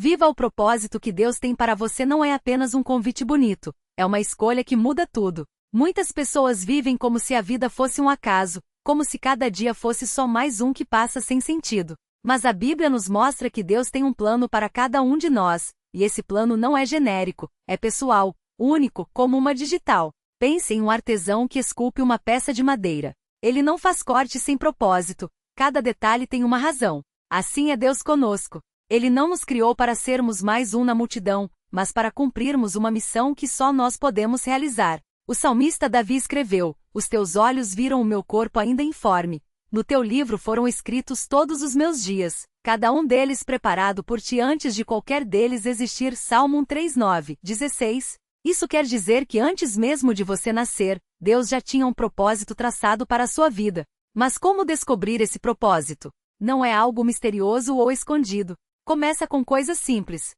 Viva o propósito que Deus tem para você não é apenas um convite bonito, é uma escolha que muda tudo. Muitas pessoas vivem como se a vida fosse um acaso, como se cada dia fosse só mais um que passa sem sentido. Mas a Bíblia nos mostra que Deus tem um plano para cada um de nós, e esse plano não é genérico, é pessoal, único, como uma digital. Pense em um artesão que esculpe uma peça de madeira. Ele não faz corte sem propósito, cada detalhe tem uma razão. Assim é Deus conosco. Ele não nos criou para sermos mais um na multidão, mas para cumprirmos uma missão que só nós podemos realizar. O salmista Davi escreveu: "Os teus olhos viram o meu corpo ainda informe. No teu livro foram escritos todos os meus dias, cada um deles preparado por ti antes de qualquer deles existir." Salmo 3:9-16. Isso quer dizer que antes mesmo de você nascer, Deus já tinha um propósito traçado para a sua vida. Mas como descobrir esse propósito? Não é algo misterioso ou escondido. Começa com coisas simples.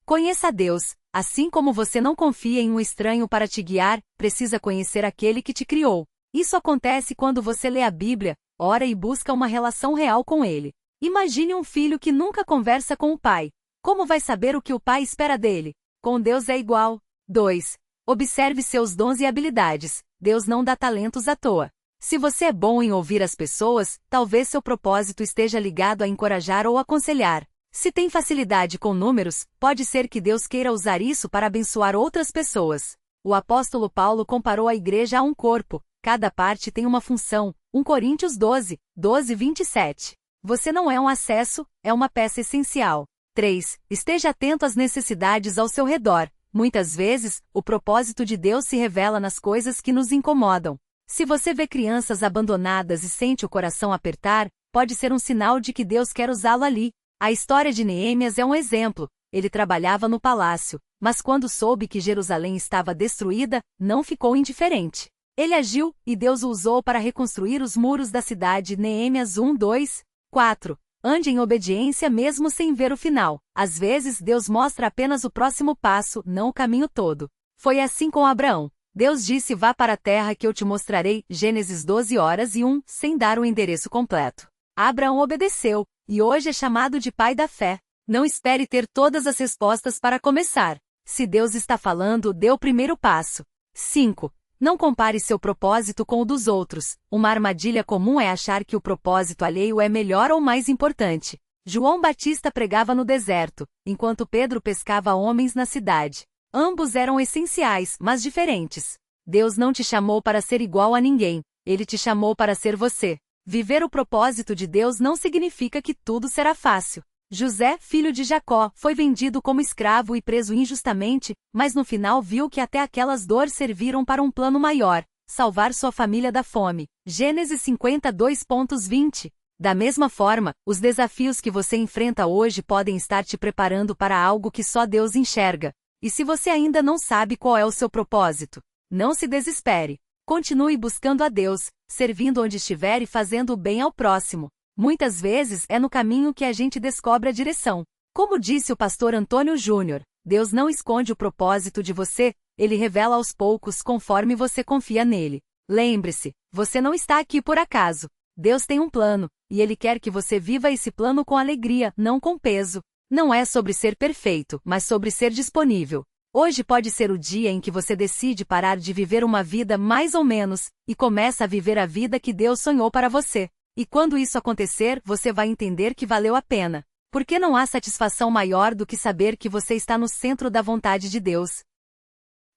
Conheça a Deus. Assim como você não confia em um estranho para te guiar, precisa conhecer aquele que te criou. Isso acontece quando você lê a Bíblia, ora e busca uma relação real com ele. Imagine um filho que nunca conversa com o pai. Como vai saber o que o pai espera dele? Com Deus é igual. 2. Observe seus dons e habilidades. Deus não dá talentos à toa. Se você é bom em ouvir as pessoas, talvez seu propósito esteja ligado a encorajar ou aconselhar. Se tem facilidade com números, pode ser que Deus queira usar isso para abençoar outras pessoas. O apóstolo Paulo comparou a igreja a um corpo. Cada parte tem uma função. 1 Coríntios 12:27. Você não é um acesso, é uma peça essencial. 3. Esteja atento às necessidades ao seu redor. Muitas vezes, o propósito de Deus se revela nas coisas que nos incomodam. Se você vê crianças abandonadas e sente o coração apertar, pode ser um sinal de que Deus quer usá-lo ali. A história de Neemias é um exemplo. Ele trabalhava no palácio, mas quando soube que Jerusalém estava destruída, não ficou indiferente. Ele agiu, e Deus o usou para reconstruir os muros da cidade. Neemias 1:2-4. Ande em obediência mesmo sem ver o final. Às vezes Deus mostra apenas o próximo passo, não o caminho todo. Foi assim com Abraão. Deus disse: "Vá para a terra que eu te mostrarei." Gênesis 12:1, sem dar o endereço completo. Abraão obedeceu, e hoje é chamado de pai da fé. Não espere ter todas as respostas para começar. Se Deus está falando, dê o primeiro passo. 5. Não compare seu propósito com o dos outros. Uma armadilha comum é achar que o propósito alheio é melhor ou mais importante. João Batista pregava no deserto, enquanto Pedro pescava homens na cidade. Ambos eram essenciais, mas diferentes. Deus não te chamou para ser igual a ninguém. Ele te chamou para ser você. Viver o propósito de Deus não significa que tudo será fácil. José, filho de Jacó, foi vendido como escravo e preso injustamente, mas no final viu que até aquelas dores serviram para um plano maior: salvar sua família da fome. Gênesis 52:20. Da mesma forma, os desafios que você enfrenta hoje podem estar te preparando para algo que só Deus enxerga. E se você ainda não sabe qual é o seu propósito, não se desespere. Continue buscando a Deus, servindo onde estiver e fazendo o bem ao próximo. Muitas vezes é no caminho que a gente descobre a direção. Como disse o pastor Antônio Júnior, Deus não esconde o propósito de você, ele revela aos poucos conforme você confia nele. Lembre-se, você não está aqui por acaso. Deus tem um plano, e ele quer que você viva esse plano com alegria, não com peso. Não é sobre ser perfeito, mas sobre ser disponível. Hoje pode ser o dia em que você decide parar de viver uma vida mais ou menos, e começa a viver a vida que Deus sonhou para você. E quando isso acontecer, você vai entender que valeu a pena. Porque não há satisfação maior do que saber que você está no centro da vontade de Deus.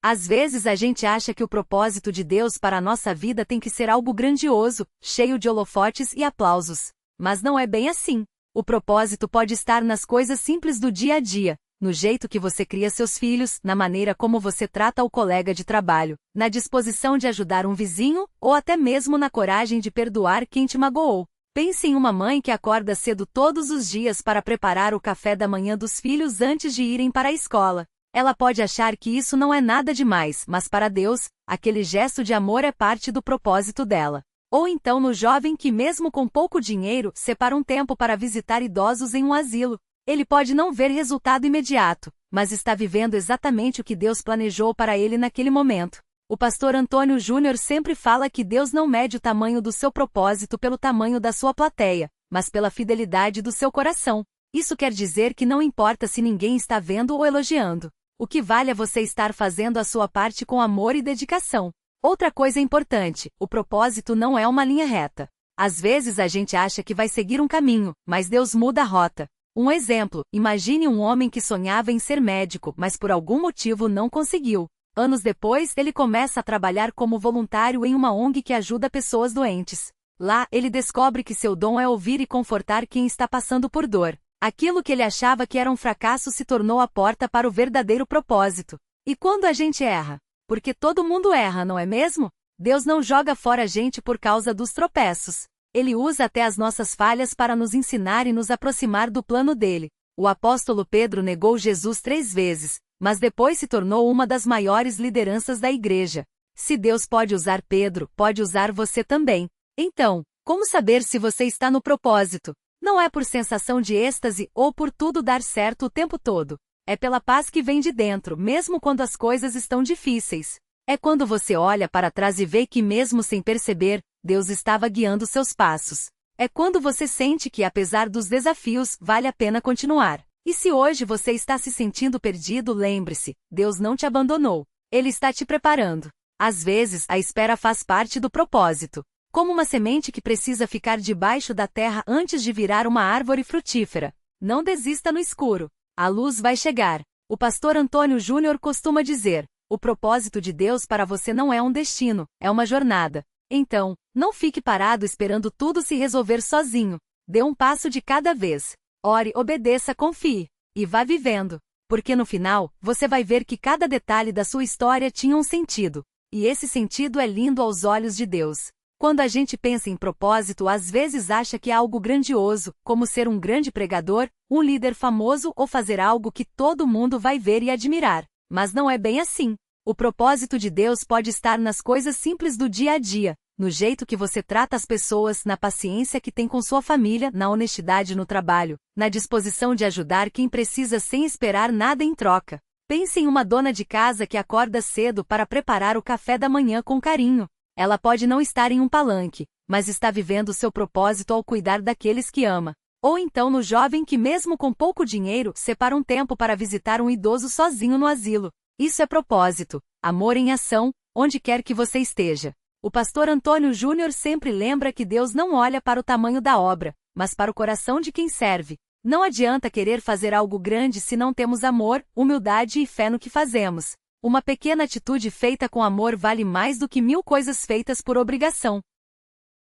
Às vezes a gente acha que o propósito de Deus para a nossa vida tem que ser algo grandioso, cheio de holofotes e aplausos. Mas não é bem assim. O propósito pode estar nas coisas simples do dia a dia, no jeito que você cria seus filhos, na maneira como você trata o colega de trabalho, na disposição de ajudar um vizinho, ou até mesmo na coragem de perdoar quem te magoou. Pense em uma mãe que acorda cedo todos os dias para preparar o café da manhã dos filhos antes de irem para a escola. Ela pode achar que isso não é nada demais, mas para Deus, aquele gesto de amor é parte do propósito dela. Ou então no jovem que, mesmo com pouco dinheiro, separa um tempo para visitar idosos em um asilo. Ele pode não ver resultado imediato, mas está vivendo exatamente o que Deus planejou para ele naquele momento. O pastor Antônio Júnior sempre fala que Deus não mede o tamanho do seu propósito pelo tamanho da sua plateia, mas pela fidelidade do seu coração. Isso quer dizer que não importa se ninguém está vendo ou elogiando. O que vale é você estar fazendo a sua parte com amor e dedicação. Outra coisa importante, o propósito não é uma linha reta. Às vezes a gente acha que vai seguir um caminho, mas Deus muda a rota. Um exemplo, imagine um homem que sonhava em ser médico, mas por algum motivo não conseguiu. Anos depois, ele começa a trabalhar como voluntário em uma ONG que ajuda pessoas doentes. Lá, ele descobre que seu dom é ouvir e confortar quem está passando por dor. Aquilo que ele achava que era um fracasso se tornou a porta para o verdadeiro propósito. E quando a gente erra? Porque todo mundo erra, não é mesmo? Deus não joga fora a gente por causa dos tropeços. Ele usa até as nossas falhas para nos ensinar e nos aproximar do plano dele. O apóstolo Pedro negou Jesus 3 vezes, mas depois se tornou uma das maiores lideranças da igreja. Se Deus pode usar Pedro, pode usar você também. Então, como saber se você está no propósito? Não é por sensação de êxtase ou por tudo dar certo o tempo todo. É pela paz que vem de dentro, mesmo quando as coisas estão difíceis. É quando você olha para trás e vê que mesmo sem perceber, Deus estava guiando seus passos. É quando você sente que, apesar dos desafios, vale a pena continuar. E se hoje você está se sentindo perdido, lembre-se, Deus não te abandonou. Ele está te preparando. Às vezes, a espera faz parte do propósito. Como uma semente que precisa ficar debaixo da terra antes de virar uma árvore frutífera. Não desista no escuro. A luz vai chegar. O pastor Antônio Júnior costuma dizer: o propósito de Deus para você não é um destino, é uma jornada. Então, não fique parado esperando tudo se resolver sozinho. Dê um passo de cada vez. Ore, obedeça, confie. E vá vivendo. Porque no final, você vai ver que cada detalhe da sua história tinha um sentido. E esse sentido é lindo aos olhos de Deus. Quando a gente pensa em propósito, às vezes acha que é algo grandioso, como ser um grande pregador, um líder famoso ou fazer algo que todo mundo vai ver e admirar. Mas não é bem assim. O propósito de Deus pode estar nas coisas simples do dia a dia, no jeito que você trata as pessoas, na paciência que tem com sua família, na honestidade no trabalho, na disposição de ajudar quem precisa sem esperar nada em troca. Pense em uma dona de casa que acorda cedo para preparar o café da manhã com carinho. Ela pode não estar em um palanque, mas está vivendo seu propósito ao cuidar daqueles que ama. Ou então no jovem que mesmo com pouco dinheiro, separa um tempo para visitar um idoso sozinho no asilo. Isso é propósito, amor em ação, onde quer que você esteja. O pastor Antônio Júnior sempre lembra que Deus não olha para o tamanho da obra, mas para o coração de quem serve. Não adianta querer fazer algo grande se não temos amor, humildade e fé no que fazemos. Uma pequena atitude feita com amor vale mais do que 1000 coisas feitas por obrigação.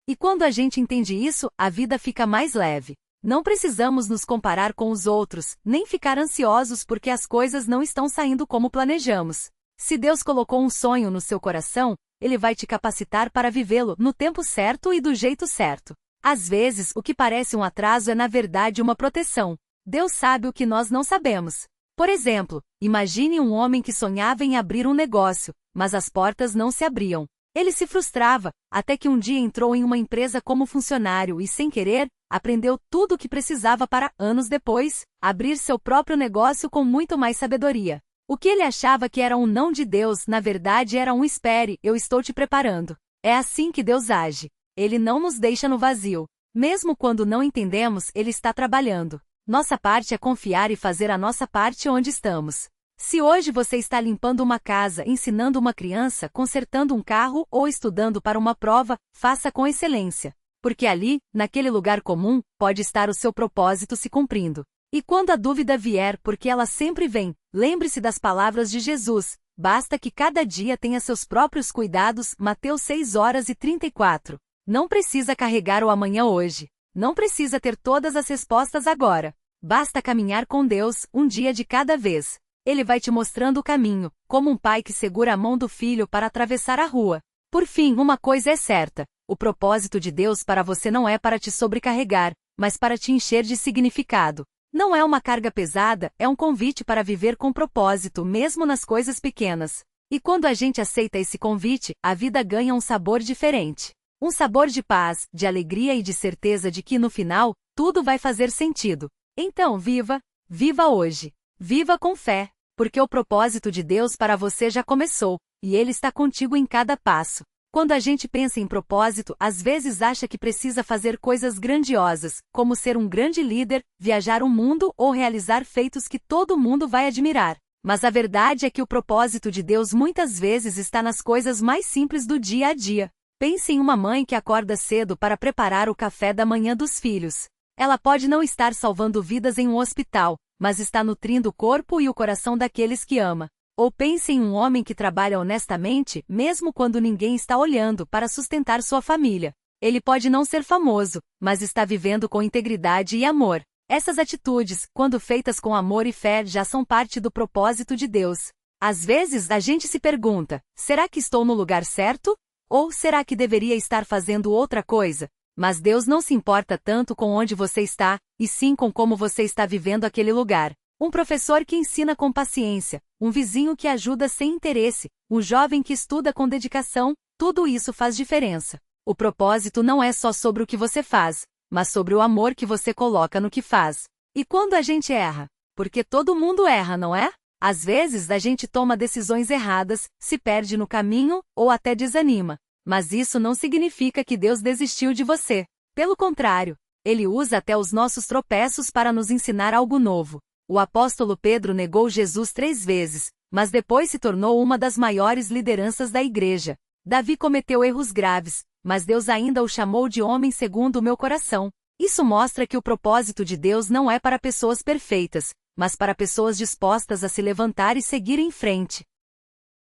E quando a gente entende isso, a vida fica mais leve. Não precisamos nos comparar com os outros, nem ficar ansiosos porque as coisas não estão saindo como planejamos. Se Deus colocou um sonho no seu coração, Ele vai te capacitar para vivê-lo no tempo certo e do jeito certo. Às vezes, o que parece um atraso é na verdade uma proteção. Deus sabe o que nós não sabemos. Por exemplo, imagine um homem que sonhava em abrir um negócio, mas as portas não se abriam. Ele se frustrava, até que um dia entrou em uma empresa como funcionário e, sem querer, aprendeu tudo o que precisava para, anos depois, abrir seu próprio negócio com muito mais sabedoria. O que ele achava que era um não de Deus, na verdade era um espere, eu estou te preparando. É assim que Deus age. Ele não nos deixa no vazio. Mesmo quando não entendemos, Ele está trabalhando. Nossa parte é confiar e fazer a nossa parte onde estamos. Se hoje você está limpando uma casa, ensinando uma criança, consertando um carro ou estudando para uma prova, faça com excelência. Porque ali, naquele lugar comum, pode estar o seu propósito se cumprindo. E quando a dúvida vier, porque ela sempre vem, lembre-se das palavras de Jesus: basta que cada dia tenha seus próprios cuidados. Mateus 6:34. Não precisa carregar o amanhã hoje. Não precisa ter todas as respostas agora. Basta caminhar com Deus, um dia de cada vez. Ele vai te mostrando o caminho, como um pai que segura a mão do filho para atravessar a rua. Por fim, uma coisa é certa: o propósito de Deus para você não é para te sobrecarregar, mas para te encher de significado. Não é uma carga pesada, é um convite para viver com propósito, mesmo nas coisas pequenas. E quando a gente aceita esse convite, a vida ganha um sabor diferente. Um sabor de paz, de alegria e de certeza de que no final, tudo vai fazer sentido. Então viva, viva hoje. Viva com fé, porque o propósito de Deus para você já começou, e Ele está contigo em cada passo. Quando a gente pensa em propósito, às vezes acha que precisa fazer coisas grandiosas, como ser um grande líder, viajar o mundo ou realizar feitos que todo mundo vai admirar. Mas a verdade é que o propósito de Deus muitas vezes está nas coisas mais simples do dia a dia. Pense em uma mãe que acorda cedo para preparar o café da manhã dos filhos. Ela pode não estar salvando vidas em um hospital, mas está nutrindo o corpo e o coração daqueles que ama. Ou pense em um homem que trabalha honestamente, mesmo quando ninguém está olhando, para sustentar sua família. Ele pode não ser famoso, mas está vivendo com integridade e amor. Essas atitudes, quando feitas com amor e fé, já são parte do propósito de Deus. Às vezes a gente se pergunta: será que estou no lugar certo? Ou será que deveria estar fazendo outra coisa? Mas Deus não se importa tanto com onde você está, e sim com como você está vivendo aquele lugar. Um professor que ensina com paciência, um vizinho que ajuda sem interesse, um jovem que estuda com dedicação, tudo isso faz diferença. O propósito não é só sobre o que você faz, mas sobre o amor que você coloca no que faz. E quando a gente erra? Porque todo mundo erra, não é? Às vezes a gente toma decisões erradas, se perde no caminho, ou até desanima. Mas isso não significa que Deus desistiu de você. Pelo contrário, Ele usa até os nossos tropeços para nos ensinar algo novo. O apóstolo Pedro negou Jesus 3 vezes, mas depois se tornou uma das maiores lideranças da igreja. Davi cometeu erros graves, mas Deus ainda o chamou de homem segundo o meu coração. Isso mostra que o propósito de Deus não é para pessoas perfeitas, mas para pessoas dispostas a se levantar e seguir em frente.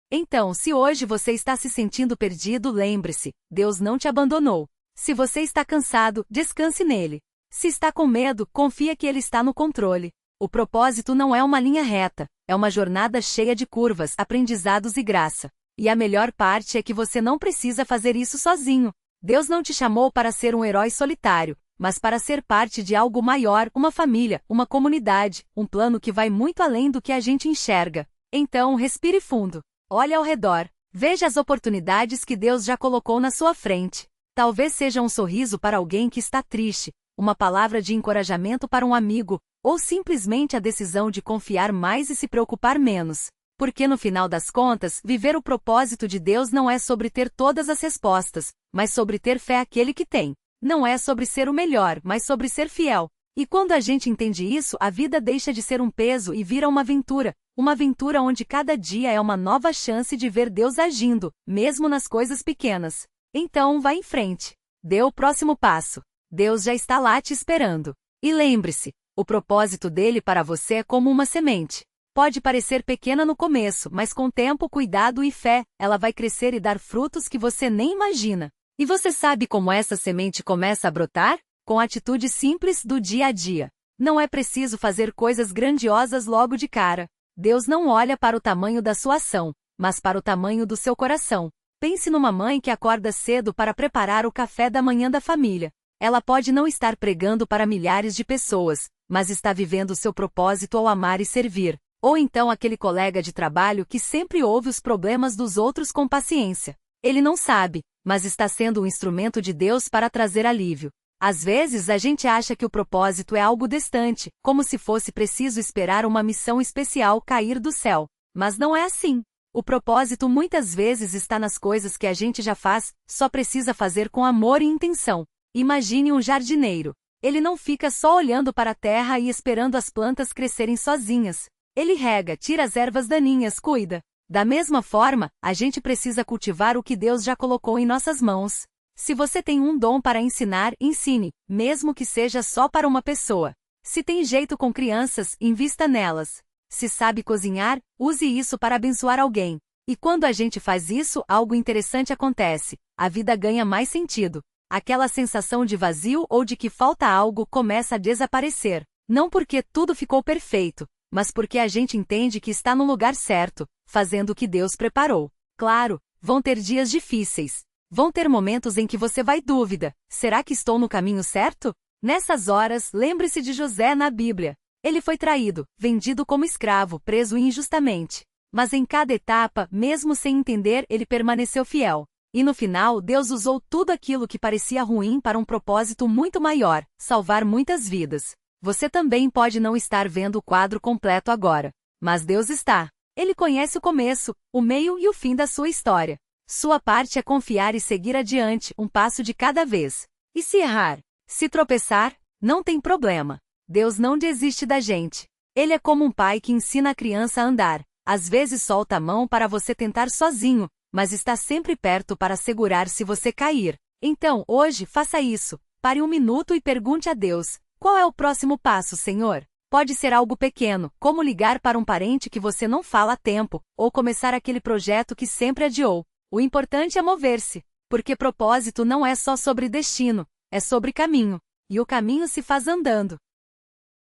Então, se hoje você está se sentindo perdido, lembre-se, Deus não te abandonou. Se você está cansado, descanse nele. Se está com medo, confia que Ele está no controle. O propósito não é uma linha reta, é uma jornada cheia de curvas, aprendizados e graça. E a melhor parte é que você não precisa fazer isso sozinho. Deus não te chamou para ser um herói solitário, mas para ser parte de algo maior, uma família, uma comunidade, um plano que vai muito além do que a gente enxerga. Então, respire fundo. Olhe ao redor. Veja as oportunidades que Deus já colocou na sua frente. Talvez seja um sorriso para alguém que está triste, uma palavra de encorajamento para um amigo, ou simplesmente a decisão de confiar mais e se preocupar menos. Porque no final das contas, viver o propósito de Deus não é sobre ter todas as respostas, mas sobre ter fé àquele que tem. Não é sobre ser o melhor, mas sobre ser fiel. E quando a gente entende isso, a vida deixa de ser um peso e vira uma aventura onde cada dia é uma nova chance de ver Deus agindo, mesmo nas coisas pequenas. Então, vá em frente. Dê o próximo passo. Deus já está lá te esperando. E lembre-se, o propósito dele para você é como uma semente. Pode parecer pequena no começo, mas com tempo, cuidado e fé, ela vai crescer e dar frutos que você nem imagina. E você sabe como essa semente começa a brotar? Com atitudes simples do dia a dia. Não é preciso fazer coisas grandiosas logo de cara. Deus não olha para o tamanho da sua ação, mas para o tamanho do seu coração. Pense numa mãe que acorda cedo para preparar o café da manhã da família. Ela pode não estar pregando para milhares de pessoas, mas está vivendo seu propósito ao amar e servir. Ou então aquele colega de trabalho que sempre ouve os problemas dos outros com paciência. Ele não sabe, mas está sendo um instrumento de Deus para trazer alívio. Às vezes a gente acha que o propósito é algo distante, como se fosse preciso esperar uma missão especial cair do céu. Mas não é assim. O propósito muitas vezes está nas coisas que a gente já faz, só precisa fazer com amor e intenção. Imagine um jardineiro. Ele não fica só olhando para a terra e esperando as plantas crescerem sozinhas. Ele rega, tira as ervas daninhas, cuida. Da mesma forma, a gente precisa cultivar o que Deus já colocou em nossas mãos. Se você tem um dom para ensinar, ensine, mesmo que seja só para uma pessoa. Se tem jeito com crianças, invista nelas. Se sabe cozinhar, use isso para abençoar alguém. E quando a gente faz isso, algo interessante acontece. A vida ganha mais sentido. Aquela sensação de vazio ou de que falta algo começa a desaparecer. Não porque tudo ficou perfeito, mas porque a gente entende que está no lugar certo, fazendo o que Deus preparou. Claro, vão ter dias difíceis. Vão ter momentos em que você vai dúvida: será que estou no caminho certo? Nessas horas, lembre-se de José na Bíblia. Ele foi traído, vendido como escravo, preso injustamente. Mas em cada etapa, mesmo sem entender, ele permaneceu fiel. E no final, Deus usou tudo aquilo que parecia ruim para um propósito muito maior: salvar muitas vidas. Você também pode não estar vendo o quadro completo agora. Mas Deus está. Ele conhece o começo, o meio e o fim da sua história. Sua parte é confiar e seguir adiante, um passo de cada vez. E se errar? Se tropeçar? Não tem problema. Deus não desiste da gente. Ele é como um pai que ensina a criança a andar. Às vezes solta a mão para você tentar sozinho, mas está sempre perto para segurar se você cair. Então, hoje, faça isso. Pare um minuto e pergunte a Deus: qual é o próximo passo, Senhor? Pode ser algo pequeno, como ligar para um parente que você não fala há tempo, ou começar aquele projeto que sempre adiou. O importante é mover-se, porque propósito não é só sobre destino, é sobre caminho, e o caminho se faz andando.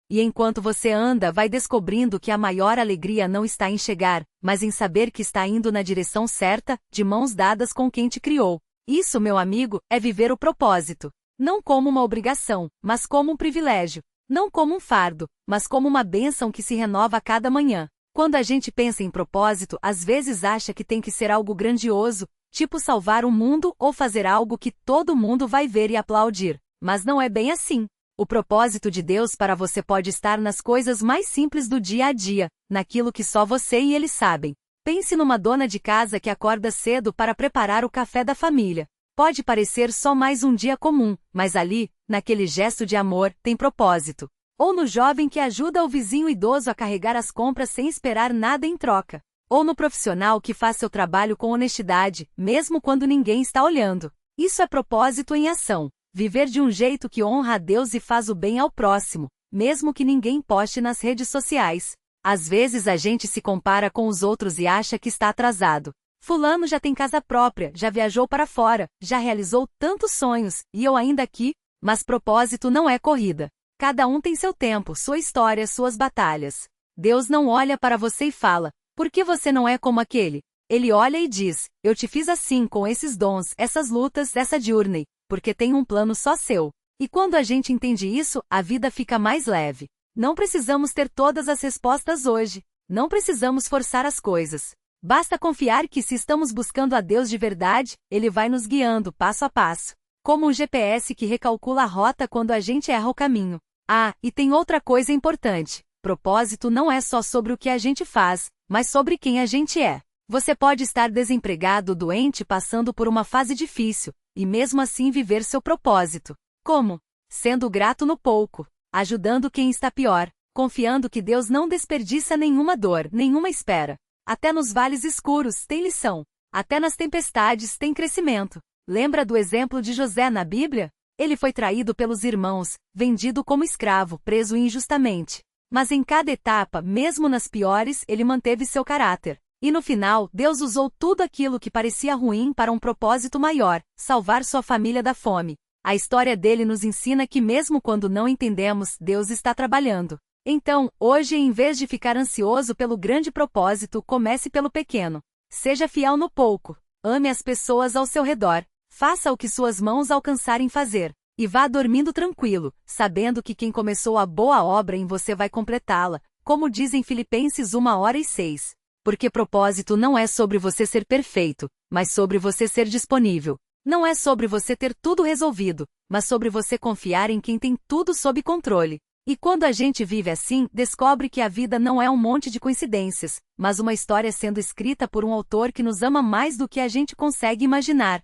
E enquanto você anda, vai descobrindo que a maior alegria não está em chegar, mas em saber que está indo na direção certa, de mãos dadas com quem te criou. Isso, meu amigo, é viver o propósito. Não como uma obrigação, mas como um privilégio. Não como um fardo, mas como uma bênção que se renova a cada manhã. Quando a gente pensa em propósito, às vezes acha que tem que ser algo grandioso, tipo salvar o mundo ou fazer algo que todo mundo vai ver e aplaudir. Mas não é bem assim. O propósito de Deus para você pode estar nas coisas mais simples do dia a dia, naquilo que só você e Ele sabem. Pense numa dona de casa que acorda cedo para preparar o café da família. Pode parecer só mais um dia comum, mas ali, naquele gesto de amor, tem propósito. Ou no jovem que ajuda o vizinho idoso a carregar as compras sem esperar nada em troca. Ou no profissional que faz seu trabalho com honestidade, mesmo quando ninguém está olhando. Isso é propósito em ação. Viver de um jeito que honra a Deus e faz o bem ao próximo, mesmo que ninguém poste nas redes sociais. Às vezes a gente se compara com os outros e acha que está atrasado. Fulano já tem casa própria, já viajou para fora, já realizou tantos sonhos, e eu ainda aqui? Mas propósito não é corrida. Cada um tem seu tempo, sua história, suas batalhas. Deus não olha para você e fala: por que você não é como aquele? Ele olha e diz: eu te fiz assim, com esses dons, essas lutas, essa diurney, porque tem um plano só seu. E quando a gente entende isso, a vida fica mais leve. Não precisamos ter todas as respostas hoje. Não precisamos forçar as coisas. Basta confiar que se estamos buscando a Deus de verdade, Ele vai nos guiando passo a passo. Como um GPS que recalcula a rota quando a gente erra o caminho. Ah, e tem outra coisa importante. Propósito não é só sobre o que a gente faz, mas sobre quem a gente é. Você pode estar desempregado, doente, passando por uma fase difícil, e mesmo assim viver seu propósito. Como? Sendo grato no pouco, ajudando quem está pior, confiando que Deus não desperdiça nenhuma dor, nenhuma espera. Até nos vales escuros tem lição. Até nas tempestades tem crescimento. Lembra do exemplo de José na Bíblia? Ele foi traído pelos irmãos, vendido como escravo, preso injustamente. Mas em cada etapa, mesmo nas piores, ele manteve seu caráter. E no final, Deus usou tudo aquilo que parecia ruim para um propósito maior: salvar sua família da fome. A história dele nos ensina que mesmo quando não entendemos, Deus está trabalhando. Então, hoje, em vez de ficar ansioso pelo grande propósito, comece pelo pequeno. Seja fiel no pouco. Ame as pessoas ao seu redor. Faça o que suas mãos alcançarem fazer. E vá dormindo tranquilo, sabendo que quem começou a boa obra em você vai completá-la, como diz em Filipenses 1:6. Porque propósito não é sobre você ser perfeito, mas sobre você ser disponível. Não é sobre você ter tudo resolvido, mas sobre você confiar em quem tem tudo sob controle. E quando a gente vive assim, descobre que a vida não é um monte de coincidências, mas uma história sendo escrita por um autor que nos ama mais do que a gente consegue imaginar.